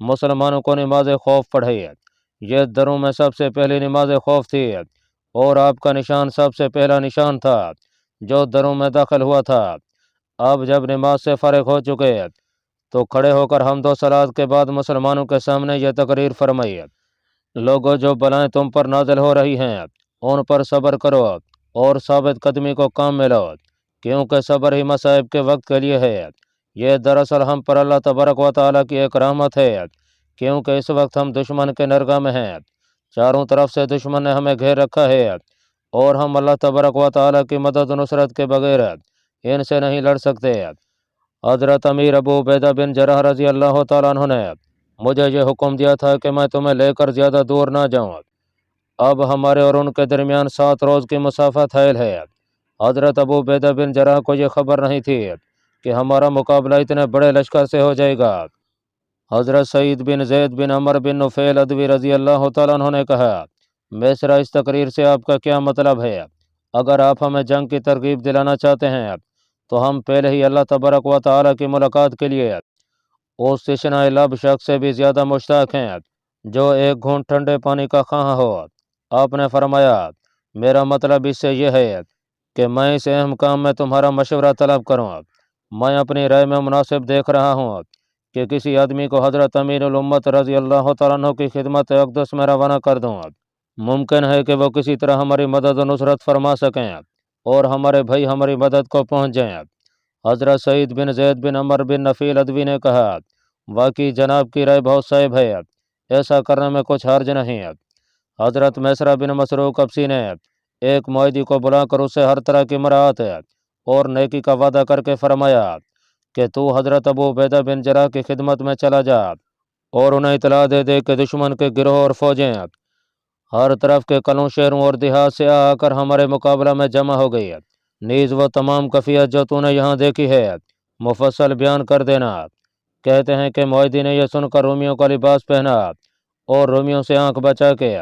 مسلمانوں کو نماز خوف پڑھائی۔ یہ دروں میں سب سے پہلی نماز خوف تھی اور آپ کا نشان سب سے پہلا نشان تھا جو دروں میں داخل ہوا تھا۔ اب جب نماز سے فارغ ہو چکے تو کھڑے ہو کر حمد و صلات کے بعد مسلمانوں کے سامنے یہ تقریر فرمائی: لوگوں، جو بلائیں تم پر نازل ہو رہی ہیں ان پر صبر کرو اور ثابت قدمی کو کام میں لو، کیونکہ صبر ہی مصائب کے وقت کے لیے ہے۔ یہ دراصل ہم پر اللہ تبارک و تعالیٰ کی ایک رحمت ہے، کیونکہ اس وقت ہم دشمن کے نرگاہ میں ہیں۔ چاروں طرف سے دشمن نے ہمیں گھیر رکھا ہے اور ہم اللہ تبارک و تعالیٰ کی مدد و نصرت کے بغیر ان سے نہیں لڑ سکتے۔ حضرت امیر ابو عبیدہ بن جراح رضی اللہ تعالیٰ عنہ نے مجھے یہ حکم دیا تھا کہ میں تمہیں لے کر زیادہ دور نہ جاؤں۔ اب ہمارے اور ان کے درمیان 7 روز کی مسافت حائل ہے۔ حضرت ابو عبیدہ بن جراح کو یہ خبر نہیں تھی کہ ہمارا مقابلہ اتنے بڑے لشکر سے ہو جائے گا۔ حضرت سعید بن زید بن عمر بن نفیل ادوی رضی اللہ تعالیٰ عنہ نے کہا: میسرا، اس تقریر سے آپ کا کیا مطلب ہے؟ اگر آپ ہمیں جنگ کی ترغیب دلانا چاہتے ہیں تو ہم پہلے ہی اللہ تبارک و تعالیٰ کی ملاقات کے لیے اس تشنہ لب شخص سے بھی زیادہ مشتاق ہیں جو ایک گھونٹ ٹھنڈے پانی کا خواہاں ہو۔ آپ نے فرمایا: میرا مطلب اس سے یہ ہے کہ میں اس اہم کام میں تمہارا مشورہ طلب کروں۔ میں اپنی رائے میں مناسب دیکھ رہا ہوں کہ کسی آدمی کو حضرت امیر الامت رضی اللہ تعالیٰ عنہ کی خدمت اقدس میں روانہ کر دوں۔ ممکن ہے کہ وہ کسی طرح ہماری مدد و نصرت فرما سکیں اور ہمارے بھائی ہماری مدد کو پہنچ جائیں۔ حضرت سعید بن زید بن عمر بن نفیل ادوی نے کہا: واقعی جناب کی رائے بہت صائب ہے، ایسا کرنے میں کچھ حرج نہیں۔ حضرت میسرہ بن مسروق ابسی نے ایک معاہدی کو بلا کر اسے ہر طرح کی مراعات اور نیکی کا وعدہ کر کے فرمایا کہ تو حضرت ابو عبیدہ بن جراح کی خدمت میں چلا جا اور انہیں اطلاع دے دے کہ دشمن کے گروہ اور فوجیں ہر طرف کے قلعوں، شہروں اور دیہات سے آ کر ہمارے مقابلہ میں جمع ہو گئی۔ نیز وہ تمام کفیت جو تو نے یہاں دیکھی ہے مفصل بیان کر دینا۔ کہتے ہیں کہ معاہدی نے یہ سن کر رومیوں کا لباس پہنا اور رومیوں سے آنکھ بچا کے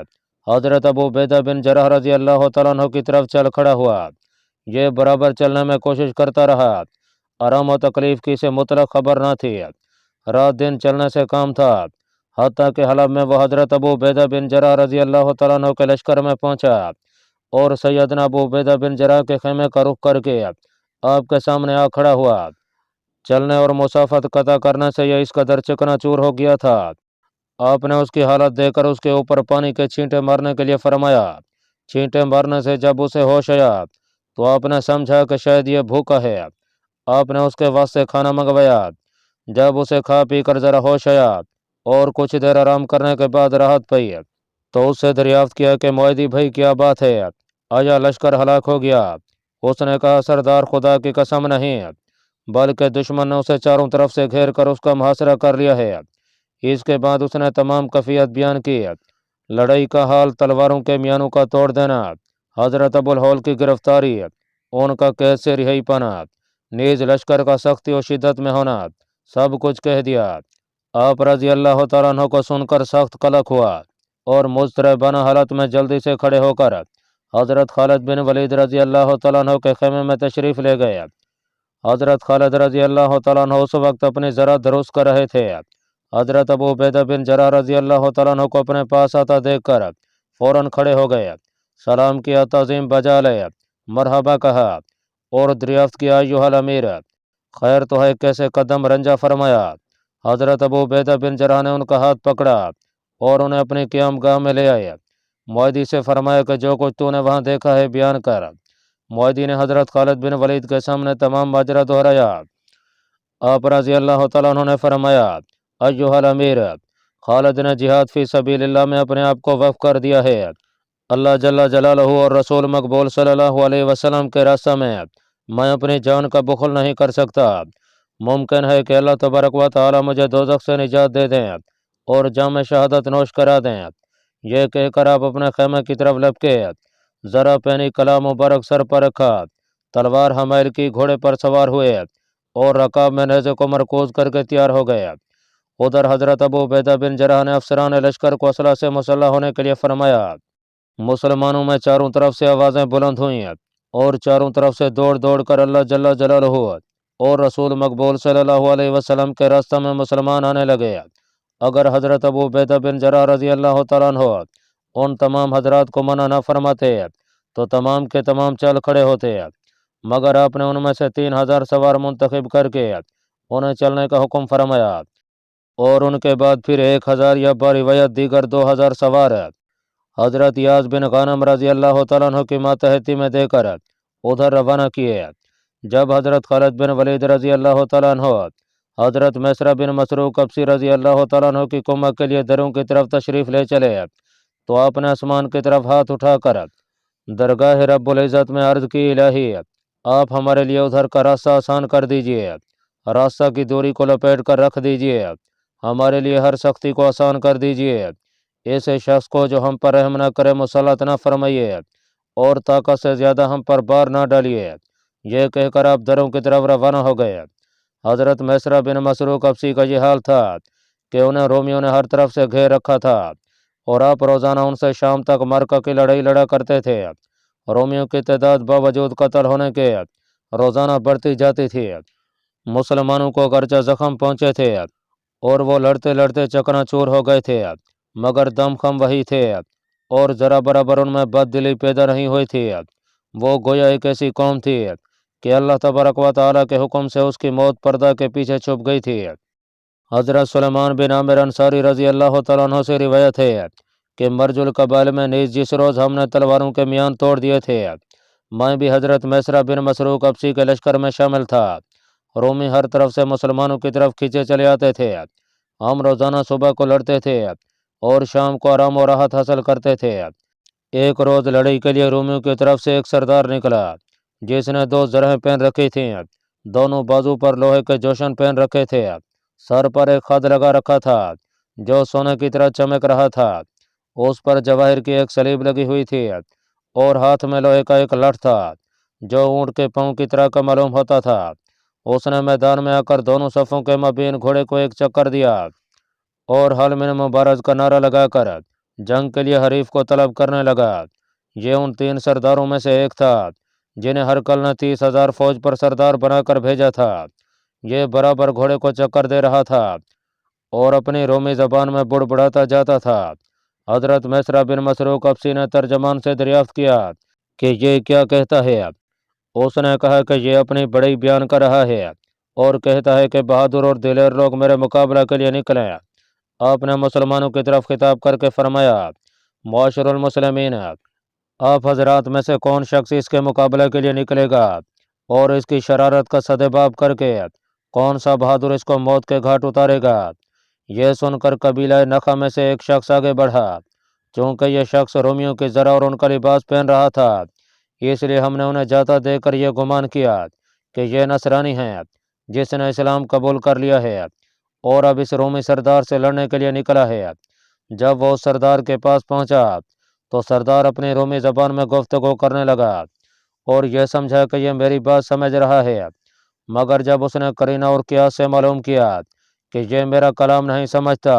حضرت ابو عبیدہ بن جراح رضی اللہ تعالیٰ عنہ کی طرف چل کھڑا ہوا۔ یہ برابر چلنے میں کوشش کرتا رہا۔ آرام و تکلیف کی اسے مطلق خبر نہ تھی۔ رات دن چلنے سے کام تھا، حتیٰ کہ حلب میں وہ حضرت ابو عبیدہ بن جراح رضی اللہ تعالیٰ عنہ کے لشکر میں پہنچا اور سیدنا ابو عبیدہ بن جراح کے خیمے کا رخ کر کے آپ کے سامنے آ کھڑا ہوا۔ چلنے اور مسافت قطع کرنے سے یہ اس قدر چکنا چور ہو گیا تھا۔ آپ نے اس کی حالت دیکھ کر اس کے اوپر پانی کے چھینٹے مارنے کے لیے فرمایا۔ چھینٹے مارنے سے جب اسے ہوش آیا تو آپ نے سمجھا کہ شاید یہ بھوکا ہے۔ آپ نے اس کے واسطے کھانا منگوایا۔ جب اسے کھا پی کر ذرا ہوش آیا اور کچھ دیر آرام کرنے کے بعد راحت پائی تو اس سے دریافت کیا کہ معاہدی بھائی کیا بات ہے، آیا لشکر ہلاک ہو گیا؟ اس نے کہا: سردار، خدا کی قسم نہیں، بلکہ دشمن نے اسے چاروں طرف سے گھیر کر اس کا محاصرہ کر لیا ہے۔ اس کے بعد اس نے تمام کفیت بیان کی: لڑائی کا حال، تلواروں کے میانوں کا توڑ دینا، حضرت ابو الہول کی گرفتاری، ان کا قید سے رہائی پانا، نیز لشکر کا سختی و شدت میں ہونا، سب کچھ کہہ دیا۔ آپ رضی اللہ تعالیٰ عنہ کو سن کر سخت قلق ہوا اور مضطربانہ حالت میں جلدی سے کھڑے ہو کر حضرت خالد بن ولید رضی اللہ تعالیٰ عنہ کے خیمے میں تشریف لے گئے۔ حضرت خالد رضی اللہ تعالیٰ عنہ اس وقت اپنی ذرا درست کر رہے تھے۔ حضرت ابو عبیدہ بن جراح رضی اللہ تعالیٰ عنہ کو اپنے پاس آتا دیکھ کر فوراً کھڑے ہو گئے، سلام کیا، تعظیم بجا لے، مرحبا کہا اور دریافت کیا: ایھا الامیر، خیر تو ہے؟ کیسے قدم رنجہ فرمایا۔ حضرت ابو عبیدہ بن جراح نے ان کا ہاتھ پکڑا اور انہیں اپنی قیام گاہ میں لے آئے۔ معاہدی سے فرمایا کہ جو کچھ تو نے وہاں دیکھا ہے بیان کر۔ معاہدی نے حضرت خالد بن ولید کے سامنے تمام ماجرا دہرایا۔ آپ رضی اللہ تعالیٰ عنہ نے فرمایا: ایھا الامیر، خالد نے جہاد فی سبیل اللہ میں اپنے آپ کو وقف کر دیا ہے۔ اللہ جل جلالہ اور رسول مقبول صلی اللہ علیہ وسلم کے راستہ میں اپنی جان کا بخل نہیں کر سکتا۔ ممکن ہے کہ اللہ تبارک و تعالی مجھے دوزخ سے نجات دے دیں اور جام شہادت نوش کرا دیں۔ یہ کہہ کر آپ اپنے خیمے کی طرف لپکے، ذرا پہنی کلام مبارک سر پر رکھا، تلوار حمائل کی گھوڑے پر سوار ہوئے اور رکاب میں نیزے کو مرکوز کر کے تیار ہو گئے۔ ادھر حضرت ابو عبیدہ بن جراح نے افسران لشکر کو اسلحہ سے مسلح ہونے کے لیے فرمایا۔ مسلمانوں میں چاروں طرف سے آوازیں بلند ہوئیں اور چاروں طرف سے دوڑ دوڑ کر اللہ جل جلالہ اور رسول مقبول صلی اللہ علیہ وسلم کے راستہ میں مسلمان آنے لگے۔ اگر حضرت ابو عبیدہ بن جراح رضی اللہ تعالیٰ عنہ ان تمام حضرات کو منع نہ فرماتے تو تمام کے تمام چل کھڑے ہوتے، مگر آپ نے ان میں سے 3000 سوار منتخب کر کے انہیں چلنے کا حکم فرمایا، اور ان کے بعد پھر 1000 یا بروایت دیگر 2000 سوار حضرت یاز بن غانم رضی اللہ تعالیٰ عنہ کی ماتحتی میں دے کر ادھر روانہ کیے۔ جب حضرت خالد بن ولید رضی اللہ تعالیٰ عنہ حضرت میسرہ بن مسروق قبسی رضی اللہ تعالیٰ عنہ کی کمک کے لیے دروں کی طرف تشریف لے چلے تو آپ نے آسمان کی طرف ہاتھ اٹھا کر درگاہ رب العزت میں عرض کی، الہی آپ ہمارے لیے ادھر کا راستہ آسان کر دیجئے، راستہ کی دوری کو لپیٹ کر رکھ دیجئے، ہمارے لیے ہر سختی کو آسان کر دیجئے، ایسے شخص کو جو ہم پر رحم نہ کرے مسلط نہ فرمائیے، اور طاقت سے زیادہ ہم پر بار نہ ڈالیے۔ یہ کہہ کر آپ دروں کی طرف روانہ ہو گئے۔ حضرت میسرہ بن مسروق قبسی کا یہ حال تھا کہ انہیں رومیوں نے ہر طرف سے گھیر رکھا تھا، اور آپ روزانہ ان سے شام تک مرکہ کی لڑائی لڑا کرتے تھے۔ رومیوں کی تعداد باوجود قتل ہونے کے روزانہ بڑھتی جاتی تھی۔ مسلمانوں کو اگرچہ زخم پہنچے تھے اور وہ لڑتے لڑتے چکنا چور ہو گئے تھے، مگر دم خم وہی تھے، اور ذرا برابر ان میں بد دلی پیدا نہیں ہوئی تھی۔ وہ گویا ایک ایسی قوم تھی کہ اللہ تبارک و تعالیٰ کے حکم سے اس کی موت پردہ کے پیچھے چھپ گئی تھی۔ حضرت سلیمان بن عامر انصاری رضی اللہ تعالیٰ عنہ سے روایت ہے کہ مرج القبائل میں نیز جس روز ہم نے تلواروں کے میان توڑ دیے تھے، میں بھی حضرت میسرہ بن مسروق قبسی کے لشکر میں شامل تھا۔ رومی ہر طرف سے مسلمانوں کی طرف کھینچے چلے آتے تھے۔ ہم روزانہ صبح کو لڑتے تھے اور شام کو آرام و راحت حاصل کرتے تھے۔ ایک روز لڑائی کے لیے رومیوں کی طرف سے ایک سردار نکلا جس نے 2 زرہیں پہن رکھی تھیں، دونوں بازو پر لوہے کے جوشن پہن رکھے تھے، سر پر ایک خد لگا رکھا تھا جو سونے کی طرح چمک رہا تھا، اس پر جواہر کی ایک سلیب لگی ہوئی تھی، اور ہاتھ میں لوہے کا ایک لٹھ تھا جو اونٹ کے پاؤں کی طرح کا معلوم ہوتا تھا۔ اس نے میدان میں آ کر دونوں صفوں کے مابین گھوڑے کو ایک چکر دیا اور حل من مبارز کا نعرہ لگا کر جنگ کے لیے حریف کو طلب کرنے لگا۔ یہ ان 3 سرداروں میں سے ایک تھا جنہیں ہرقل نے 30,000 فوج پر سردار بنا کر بھیجا تھا۔ یہ برابر گھوڑے کو چکر دے رہا تھا اور اپنی رومی زبان میں بڑبڑاتا جاتا تھا۔ حضرت میسرہ بن مسروق قبسی نے ترجمان سے دریافت کیا کہ یہ کیا کہتا ہے؟ اس نے کہا کہ یہ اپنی بڑائی بیان کر رہا ہے اور کہتا ہے کہ بہادر اور دلیر لوگ میرے مقابلہ کے لیے نکلیں۔ آپ نے مسلمانوں کی طرف خطاب کر کے فرمایا، معاشر المسلمین، آپ حضرات میں سے کون شخص اس کے مقابلے کے لیے نکلے گا اور اس کی شرارت کا سدباب کر کے کون سا بہادر اس کو موت کے گھاٹ اتارے گا؟ یہ سن کر قبیلہ نخا میں سے ایک شخص آگے بڑھا۔ چونکہ یہ شخص رومیوں کی زرہ اور ان کا لباس پہن رہا تھا، اس لیے ہم نے انہیں جاتا دیکھ کر یہ گمان کیا کہ یہ نصرانی ہیں جس نے اسلام قبول کر لیا ہے اور اب اس رومی سردار سے لڑنے کے لیے نکلا ہے۔ جب وہ اس سردار کے پاس پہنچا تو سردار اپنی رومی زبان میں گفتگو کرنے لگا اور یہ سمجھا کہ یہ میری بات سمجھ رہا ہے، مگر جب اس نے قرینہ اور قیاس سے معلوم کیا کہ یہ میرا کلام نہیں سمجھتا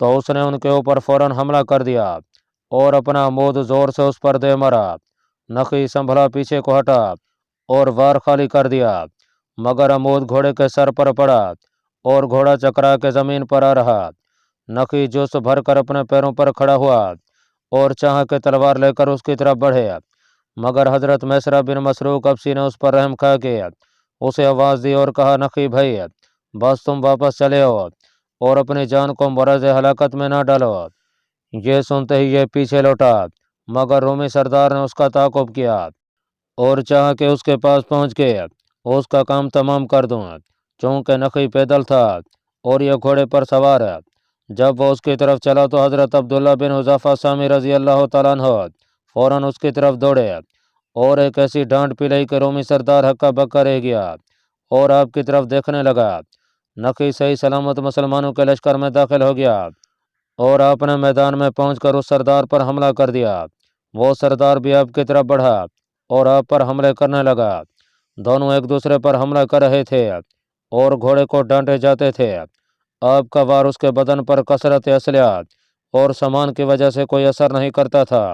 تو اس نے ان کے اوپر فوراً حملہ کر دیا اور اپنا عمود زور سے اس پر دے مارا۔ نخی سنبھلا پیچھے کو ہٹا اور وار خالی کر دیا، مگر عمود گھوڑے کے سر پر پڑا اور گھوڑا چکرا کے زمین پر آ رہا۔ نخی جوش بھر کر اپنے پیروں پر کھڑا ہوا اور چاہ کے تلوار لے کر اس کی طرف بڑھے، مگر حضرت میسرہ بن مسروق قبسی نے اس پر رحم کھا کے اسے آواز دی اور کہا، نخی بھائی، بس تم واپس چلے ہو اور اپنی جان کو مرض ہلاکت میں نہ ڈالو۔ یہ سنتے ہی یہ پیچھے لوٹا، مگر رومی سردار نے اس کا تعاقب کیا اور چاہا کہ اس کے پاس پہنچ کے اس کا کام تمام کر دوں، چونکہ نخی پیدل تھا اور یہ گھوڑے پر سوار ہے۔ جب وہ اس کی طرف چلا تو حضرت عبداللہ بن حذیفہ سامی رضی اللہ تعالیٰ عنہ فوراً اس کی طرف دوڑے اور ایک ایسی ڈانٹ پلائی کہ رومی سردار ہکا بکا رہ گیا اور آپ کی طرف دیکھنے لگا۔ نخی صحیح سلامت مسلمانوں کے لشکر میں داخل ہو گیا اور آپ نے میدان میں پہنچ کر اس سردار پر حملہ کر دیا۔ وہ سردار بھی آپ کی طرف بڑھا اور آپ پر حملے کرنے لگا۔ دونوں ایک دوسرے پر حملہ کر رہے تھے اور گھوڑے کو ڈانٹے جاتے تھے۔ آپ کا وار اس کے بدن پر کثرت اسلحہ اور سامان کی وجہ سے کوئی اثر نہیں کرتا تھا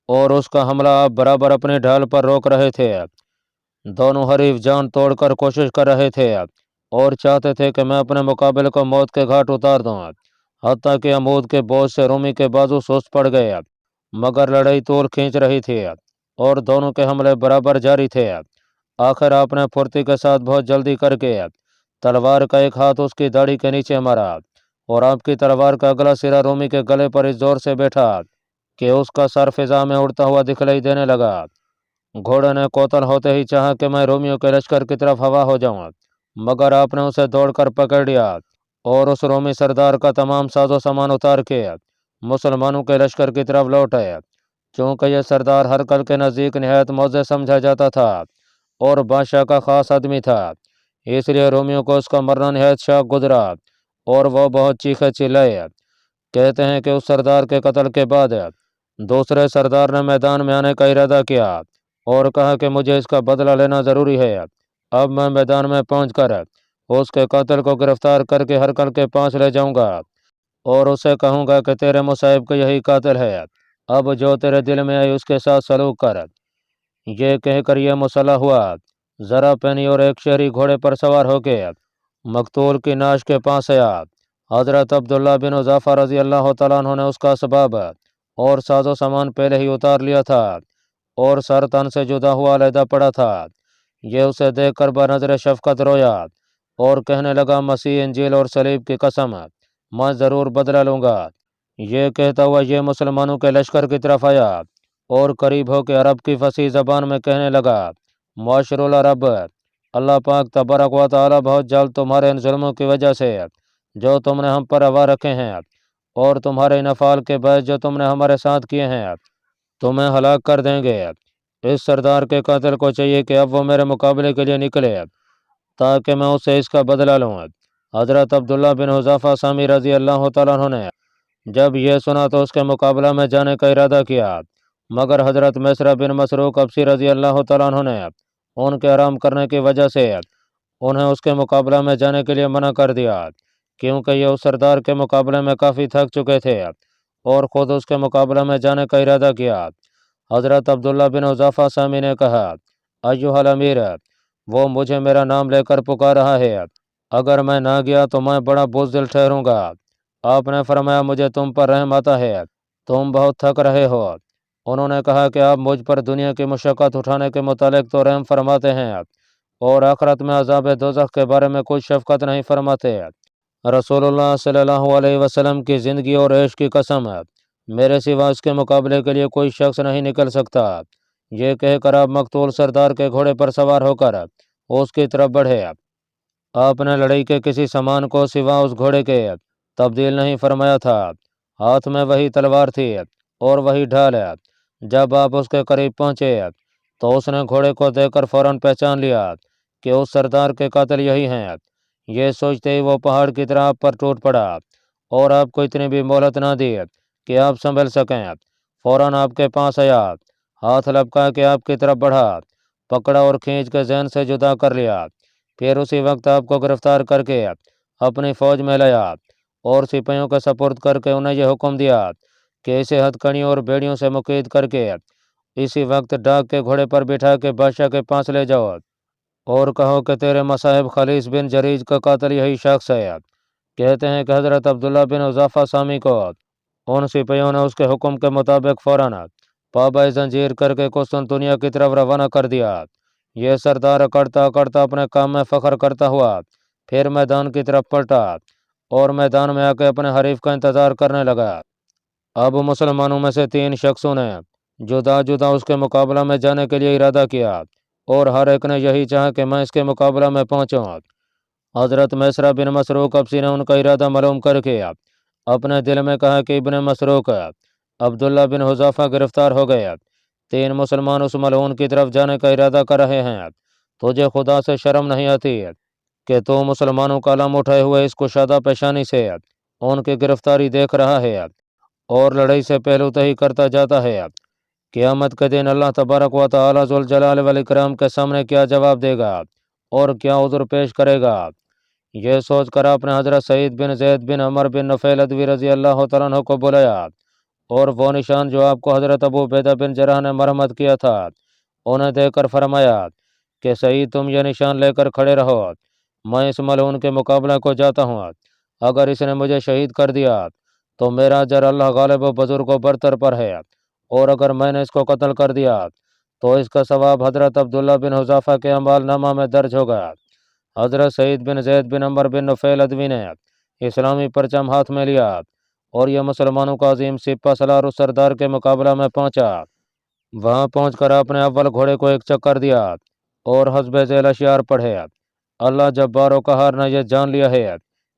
اور اس کا حملہ آپ برابر اپنی ڈھال پر روک رہے تھے۔ دونوں حریف جان توڑ کر کوشش کر رہے تھے اور چاہتے تھے کہ میں اپنے مقابل کو موت کے گھاٹ اتار دوں۔ حتیٰ کہ عمود کے بوجھ سے رومی کے بازو سست پڑ گئے، مگر لڑائی طول کھینچ رہی تھی اور دونوں کے حملے برابر جاری تھے۔ آخر آپ نے پھرتی کے ساتھ بہت جلدی کر کے تلوار کا ایک ہاتھ اس کی داڑھی کے نیچے مارا اور آپ کی تلوار کا اگلا سرا رومی کے گلے پر اس زور سے بیٹھا کہ اس کا سر فضا میں اڑتا ہوا دکھلائی دینے لگا۔ گھوڑے نے کوتل ہوتے ہی چاہا کہ میں رومیوں کے لشکر کی طرف ہوا ہو جاؤں، مگر آپ نے اسے دوڑ کر پکڑ لیا اور اس رومی سردار کا تمام ساز و سامان اتار کے مسلمانوں کے لشکر کی طرف لوٹ آئے۔ چونکہ یہ سردار ہرکل کے نزدیک نہایت معزز سمجھا جاتا تھا اور بادشاہ کا خاص آدمی تھا، اس لیے رومیوں کو اس کا مرنا نہایت شاق گزرا اور وہ بہت چیخے چلائے۔ کہتے ہیں کہ اس سردار کے قتل کے بعد دوسرے سردار نے میدان میں آنے کا ارادہ کیا اور کہا کہ مجھے اس کا بدلہ لینا ضروری ہے۔ اب میں میدان میں پہنچ کر اس کے قاتل کو گرفتار کر کے ہرکل کے پاس لے جاؤں گا اور اسے کہوں گا کہ تیرے مصاحب کا یہی قاتل ہے، اب جو تیرے دل میں آئی اس کے ساتھ سلوک کر۔ یہ کہہ کر یہ مسلح ہوا، ذرا پہنی اور ایک شہری گھوڑے پر سوار ہو کے مقتول کی ناش کے پاس آیا۔ حضرت عبداللہ بن حذافہ رضی اللہ تعالیٰ عنہ نے اس کا اسباب اور ساز و سامان پہلے ہی اتار لیا تھا اور سر تن سے جدا ہوا علیحدہ پڑا تھا۔ یہ اسے دیکھ کر بنظر شفقت رویا اور کہنے لگا، مسیح، انجیل اور صلیب کی قسم، میں ضرور بدلہ لوں گا۔ یہ کہتا ہوا یہ مسلمانوں کے لشکر کی طرف آیا اور قریب ہو کے عرب کی فصیح زبان میں کہنے لگا، معاشر العرب، اللہ پاک تبارک و تعالی بہت جلد تمہارے ان ظلموں کی وجہ سے جو تم نے ہم پر روا رکھے ہیں اور تمہارے ان افعال کے باعث جو تم نے ہمارے ساتھ کیے ہیں تمہیں ہلاک کر دیں گے۔ اس سردار کے قاتل کو چاہیے کہ اب وہ میرے مقابلے کے لیے نکلے تاکہ میں اسے اس کا بدلہ لوں۔ حضرت عبداللہ بن حذافہ سامی رضی اللہ تعالیٰ عنہ نے جب یہ سنا تو اس کے مقابلہ میں جانے کا ارادہ کیا، مگر حضرت میسرہ بن مسروق ابسی رضی اللہ تعالیٰ عنہ نے ان کے آرام کرنے کی وجہ سے انہیں اس کے مقابلہ میں جانے کے لیے منع کر دیا، کیونکہ یہ اس سردار کے مقابلے میں کافی تھک چکے تھے اور خود اس کے مقابلہ میں جانے کا ارادہ کیا۔ حضرت عبداللہ بن حذافہ سامی نے کہا، ایھا الامیر، وہ مجھے میرا نام لے کر پکار رہا ہے، اگر میں نہ گیا تو میں بڑا بزدل ٹھہروں گا۔ آپ نے فرمایا، مجھے تم پر رحم آتا ہے، تم بہت تھک رہے ہو۔ انہوں نے کہا کہ آپ مجھ پر دنیا کی مشقت اٹھانے کے متعلق تو رحم فرماتے ہیں اور آخرت میں عذاب دوزخ کے بارے میں کوئی شفقت نہیں فرماتے۔ رسول اللہ صلی اللہ علیہ وسلم کی زندگی اور عیش کی قسم، میرے سوا اس کے مقابلے کے لیے کوئی شخص نہیں نکل سکتا۔ یہ کہہ کر آپ مقتول سردار کے گھوڑے پر سوار ہو کر اس کی طرف بڑھے۔ آپ نے لڑائی کے کسی سامان کو سوا اس گھوڑے کے تبدیل نہیں فرمایا تھا، ہاتھ میں وہی تلوار تھی اور وہی ڈھال۔ جب آپ اس کے قریب پہنچے تو اس نے گھوڑے کو دیکھ کر فوراً پہچان لیا کہ اس سردار کے قاتل یہی ہیں۔ یہ سوچتے ہی وہ پہاڑ کی طرح آپ پر ٹوٹ پڑا اور آپ کو اتنی بھی مہلت نہ دی کہ آپ سنبھل سکیں۔ فوراً آپ کے پاس آیا، ہاتھ لپکا کے آپ کی طرف بڑھا، پکڑا اور کھینچ کے ذہن سے جدا کر لیا، پھر اسی وقت آپ کو گرفتار کر کے اپنی فوج میں لایا اور سپاہیوں کے سپرد کر کے انہیں یہ حکم دیا کہ اسے ہتھ کڑیوں اور بیڑیوں سے مقید کر کے اسی وقت ڈاک کے گھوڑے پر بٹھا کے بادشاہ کے پاس لے جاؤ اور کہو کہ تیرے مصاحب خلیص بن جریج کا قاتل یہی شخص ہے۔ کہتے ہیں کہ حضرت عبداللہ بن حذافہ سامی کو ان سپاہیوں نے اس کے حکم کے مطابق فوراً پابند زنجیر کر کے قسطنطنیہ کی طرف روانہ کر دیا۔ یہ سردار اکڑتا اکڑتا اپنے کام میں فخر کرتا ہوا پھر میدان کی طرف پلٹا اور میدان میں آ کے اپنے حریف کا انتظار کرنے لگا۔ اب مسلمانوں میں سے 3 شخصوں نے جدا جدا اس کے مقابلہ میں جانے کے لیے ارادہ کیا اور ہر ایک نے یہی چاہا کہ میں اس کے مقابلہ میں پہنچوں۔ حضرت میسرہ بن مسروق ابسی نے ان کا ارادہ معلوم کر کے اپنے دل میں کہا کہ ابن مسروق، عبداللہ بن حذافہ گرفتار ہو گئے، 3 مسلمان اس ملعون کی طرف جانے کا ارادہ کر رہے ہیں، تجھے خدا سے شرم نہیں آتی کہ تو مسلمانوں کا علم اٹھائے ہوئے اس کشادہ پیشانی سے ان کی گرفتاری دیکھ رہا ہے اور لڑائی سے پہلو تہی کرتا جاتا ہے؟ قیامت کے دن اللہ تبارک و تعالی ذوالجلال والاکرام کے سامنے کیا جواب دے گا اور کیا عذر پیش کرے گا؟ یہ سوچ کر آپ نے حضرت سعید بن زید بن عمر بن نفیل ادوی رضی اللہ تعالیٰ عنہ کو بلایا اور وہ نشان جو آپ کو حضرت ابو عبیدہ بن جراح نے مرحمت کیا تھا انہیں دے کر فرمایا کہ سعید، تم یہ نشان لے کر کھڑے رہو، میں اس ملعون کے مقابلہ کو جاتا ہوں۔ اگر اس نے مجھے شہید کر دیا تو میرا اجر اللہ غالب و بزرگ و برتر پر ہے، اور اگر میں نے اس کو قتل کر دیا تو اس کا ثواب حضرت عبداللہ بن حذافہ کے اعمال نامہ میں درج ہوگا۔ حضرت سعید بن زید بن عمر بن نفیل ادوی نے اسلامی پرچم ہاتھ میں لیا اور یہ مسلمانوں کا عظیم سپہ سالار اس سردار کے مقابلہ میں پہنچا۔ وہاں پہنچ کر آپ نے اول گھوڑے کو ایک چکر دیا اور حسب ذیل اشعار پڑھے، اللہ جبار و قہار نے یہ جان لیا ہے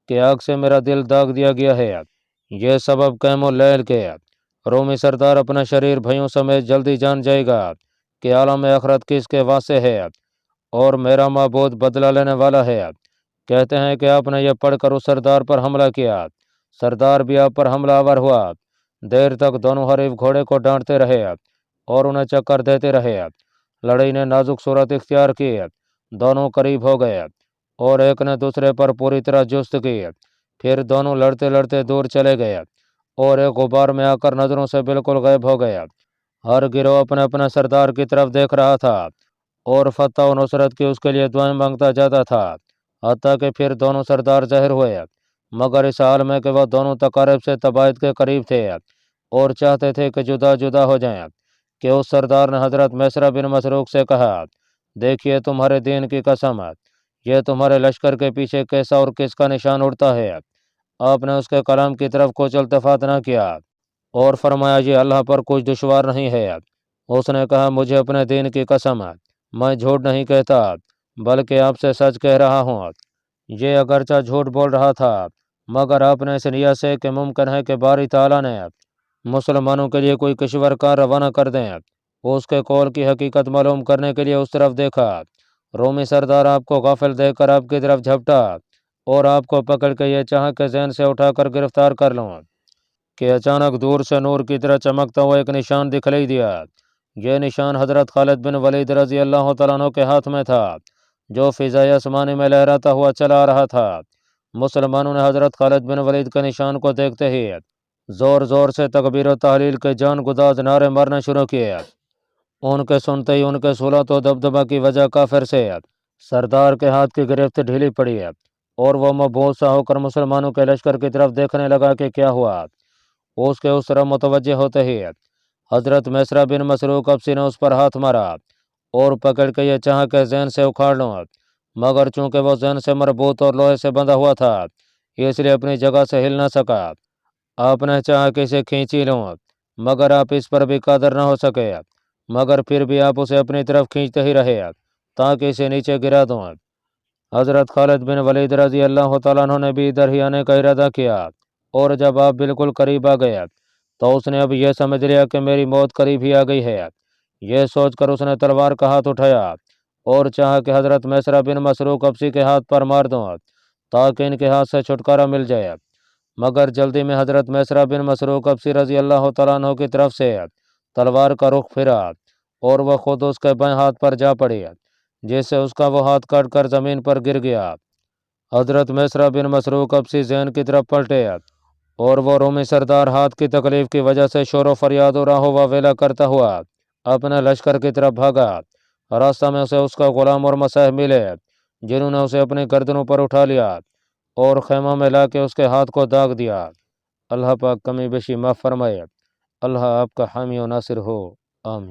کہ آگ سے میرا دل داغ دیا گیا ہے، یہ سبب قیم اللیل کے رومی سردار اپنے شریر بھائیوں سمیت جلدی جان جائے گا کہ عالم آخرت کس کے واسطے ہے اور میرا معبود بدلہ لینے والا ہے۔ کہتے ہیں کہ آپ نے یہ پڑھ کر اس سردار پر حملہ کیا، سردار بھی آپ پر حملہ آور ہوا، دیر تک دونوں حریف گھوڑے کو ڈانٹتے رہے اور انہیں چکر دیتے رہے۔ لڑائی نے نازک صورت اختیار کی، دونوں قریب ہو گئے اور ایک نے دوسرے پر پوری طرح جست کی، پھر دونوں لڑتے لڑتے دور چلے گئے اور ایک غبار میں آ کر نظروں سے بالکل غائب ہو گئے۔ ہر گروہ اپنے اپنے سردار کی طرف دیکھ رہا تھا اور فتح و نصرت کی اس کے لیے دعائیں مانگتا جاتا تھا، حتیٰ کہ پھر دونوں سردار ظاہر ہوئے، مگر اس حال میں کہ وہ دونوں تقارب سے تباہد کے قریب تھے اور چاہتے تھے کہ جدا جدا ہو جائیں، کہ اس سردار نے حضرت میسرہ بن مسروق سے کہا، دیکھیے تمہارے دین کی قسم، یہ تمہارے لشکر کے پیچھے کیسا اور کس کا نشان اڑتا ہے؟ آپ نے اس کے کلام کی طرف کچھ التفات نہ کیا اور فرمایا، یہ اللہ پر کچھ دشوار نہیں ہے۔ اس نے کہا، مجھے اپنے دین کی قسم، میں جھوٹ نہیں کہتا بلکہ آپ سے سچ کہہ رہا ہوں۔ یہ اگرچہ جھوٹ بول رہا تھا مگر آپ نے اس نیت سے کہ ممکن ہے کہ باری تعالیٰ نے مسلمانوں کے لیے کوئی کشور کا روانہ کر دیں، اس کے قول کی حقیقت معلوم کرنے کے لیے اس طرف دیکھا۔ رومی سردار آپ کو غافل دیکھ کر آپ کی طرف جھپٹا اور آپ کو پکڑ کے یہ چاہا کہ ذہن سے اٹھا کر گرفتار کر لوں، کہ اچانک دور سے نور کی طرح چمکتا ہوا ایک نشان دکھلائی دیا۔ یہ نشان حضرت خالد بن ولید رضی اللہ تعالیٰ عنہ کے ہاتھ میں تھا، جو فضائے آسمانی میں لہراتا ہوا چلا آ رہا تھا۔ مسلمانوں نے حضرت خالد بن ولید کے نشان کو دیکھتے ہی زور زور سے تکبیر و تحلیل کے جان گداز نعرے مارنے شروع کیے۔ ان کے سنتے ہی ان کے صولت و دبدبہ کی وجہ کافر سے سردار کے ہاتھ کی گرفت ڈھیلی پڑی اور وہ مبہوت سا ہو کر مسلمانوں کے لشکر کی طرف دیکھنے لگا کہ کیا ہوا۔ اس کے اس طرف متوجہ ہوتے ہی حضرت میسرہ بن مسروق ابسی نے اس پر ہاتھ مارا اور پکڑ کے یہ چاہا کہ ذہن سے اکھاڑ لوں، مگر چونکہ وہ ذہن سے مربوط اور لوہے سے بندھا ہوا تھا اس لیے اپنی جگہ سے ہل نہ سکا۔ آپ نے چاہا کہ اسے کھینچی لوں مگر آپ اس پر بھی قادر نہ ہو سکے، مگر پھر بھی آپ اسے اپنی طرف کھینچتے ہی رہے تاکہ اسے نیچے گرا دوں۔ حضرت خالد بن ولید رضی اللہ تعالیٰ عنہ نے بھی ادھر ہی آنے کا ارادہ کیا اور جب آپ بالکل قریب آ گئے تو اس نے اب یہ سمجھ لیا کہ میری موت قریب ہی آ گئی ہے۔ یہ سوچ کر اس نے تلوار کا ہاتھ اٹھایا اور چاہا کہ حضرت میسرہ بن مسروق ابسی کے ہاتھ پر مار دوں تاکہ ان کے ہاتھ سے چھٹکارا مل جائے، مگر جلدی میں حضرت میسرہ بن مسروق ابسی رضی اللہ تعالیٰ عنہ کی طرف سے تلوار کا رخ پھرا اور وہ خود اس کے بائیں ہاتھ پر جا پڑی، جس سے اس کا وہ ہاتھ کٹ کر زمین پر گر گیا۔ حضرت میسرہ بن مسروق ابسی ذہن کی طرف پلٹے اور وہ رومی سردار ہاتھ کی تکلیف کی وجہ سے شور و فریاد و راہ و واویلا کرتا ہوا اپنے لشکر کی طرف بھاگا۔ راستہ میں اسے اس کا غلام اور مصاحب ملے جنہوں نے اسے اپنی گردنوں پر اٹھا لیا اور خیمہ میں لا کے اس کے ہاتھ کو داغ دیا۔ اللہ پاک کمی بیشی معاف فرمائے۔ اللہ آپ کا حامی و ناصر ہو، آمین۔